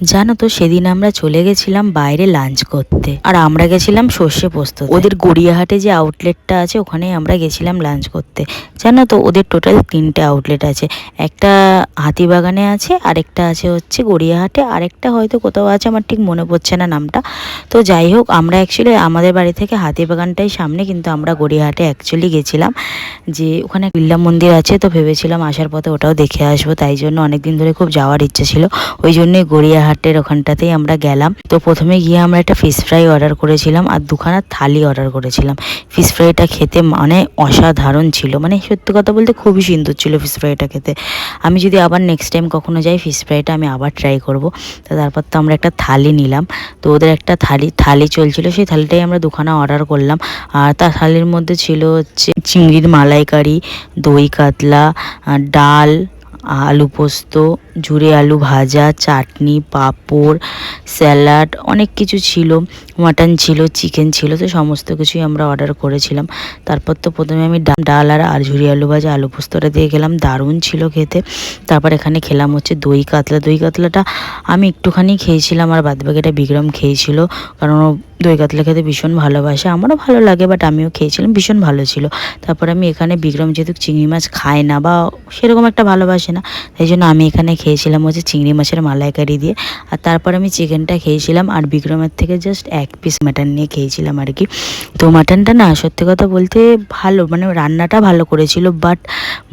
জানো তো সেদিন আমরা চলে গেছিলাম বাইরে লাঞ্চ করতে, আর আমরা গেছিলাম সর্ষে পোস্ত। ওদের গড়িয়াহাটে যে আউটলেটটা আছে ওখানেই আমরা গেছিলাম লাঞ্চ করতে। জানো তো ওদের টোটাল 3টে আউটলেট আছে, একটা হাতিবাগানে আছে, আরেকটা আছে হচ্ছে গড়িয়াহাটে, আরেকটা হয়তো কোথাও আছে, আমার ঠিক মনে পড়ছে না নামটা। তো যাই হোক, আমরা অ্যাকচুয়ালি আমাদের বাড়ি থেকে হাতিবাগানটাই সামনে, কিন্তু আমরা গড়িয়াহাটে অ্যাকচুয়ালি গেছিলাম যে ওখানে বিড়লা মন্দির আছে, তো ভেবেছিলাম আসার পথে ওটাও দেখে আসবো। তাই জন্য অনেকদিন ধরে খুব যাওয়ার ইচ্ছে ছিল, ওই জন্যই গড়িয়াহাটের ওখানটাতেই আমরা গেলাম। তো প্রথমে গিয়ে আমরা একটা ফিশ ফ্রাই অর্ডার করেছিলাম আর দুখানা থালি অর্ডার করেছিলাম। ফিশ ফ্রাইটা খেতে মানে অসাধারণ ছিল, মানে সত্যি কথা বলতে খুবই সুন্দর ছিল ফিশ ফ্রাইটা খেতে। আমি যদি আবার নেক্সট টাইম কখনো যাই ফিশ ফ্রাইটা আমি আবার ট্রাই করব। তো তারপর তো আমরা একটা থালি নিলাম, তো ওদের একটা থালি চলছিল, সেই থালিটাই আমরা দুখানা অর্ডার করলাম। আর তার থালির মধ্যে ছিল হচ্ছে চিংড়ির মালাইকারি, দই কাতলা, ডাল, আলু পোস্ত, ঝুরে আলু ভাজা, চাটনি, পাঁপড়, স্যালাড, অনেক কিছু ছিল, মাটন ছিল, চিকেন ছিল। তো সমস্ত কিছুই আমরা অর্ডার করেছিলাম। তারপর তো প্রথমে আমি ডাল আর ঝুরি আলু ভাজা, আলু পোস্তটা দিয়ে গেলাম, দারুণ ছিল খেতে। তারপর এখানে খেলাম হচ্ছে দই কাতলাটা আমি একটুখানি খেয়েছিলাম, আর বাদবাকিটা বিক্রম খেয়েছিল, কারণ দই কাতলা খেতে ভীষণ ভালোবাসে, আমারও ভালো লাগে, বাট আমিও খেয়েছিলাম, ভীষণ ভালো ছিল। তারপর আমি এখানে বিক্রম যেহেতু চিংড়ি মাছ খায় না বা সেরকম একটা ভালোবাসে না, তাই জন্য আমি এখানে খেয়েছিলাম হচ্ছে চিংড়ি মাছের মালাইকারি দিয়ে। আর তারপর আমি চিকেনটা খেয়েছিলাম, আর বিক্রমের থেকে জাস্ট 1 পিস মাটন নিয়ে খেয়েছিলাম আর কি। তো মাটনটা না সত্যি কথা বলতে ভালো, মানে রান্নাটা ভালো করেছিল, বাট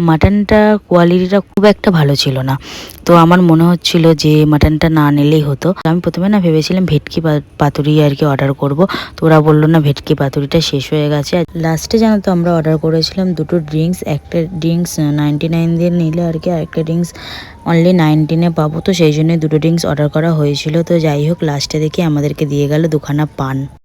মাটনটা কোয়ালিটিটা খুব একটা ভালো ছিল না। তো আমার মনে হচ্ছিল যে মাটনটা না নিলেই হতো। আমি প্রথমে না ভেবেছিলাম ভেটকি পাতুরি আর কি অর্ডার করব, তো ওরা বললো না ভেটকি পাতুরিটা শেষ হয়ে গেছে। আর লাস্টে জানো তো আমরা অর্ডার করেছিলাম দুটো ড্রিঙ্কস, একটা ড্রিঙ্কস 99 দিয়ে নিলে আর কি, আরেকটা ড্রিঙ্কস অনলি 19-এ পাবো, তো সেই জন্য দুটো ড্রিঙ্কস অর্ডার করা হয়েছিল। তো যাই হোক, লাস্টে দেখি আমাদেরকে দিয়ে গেল দুখানা পান।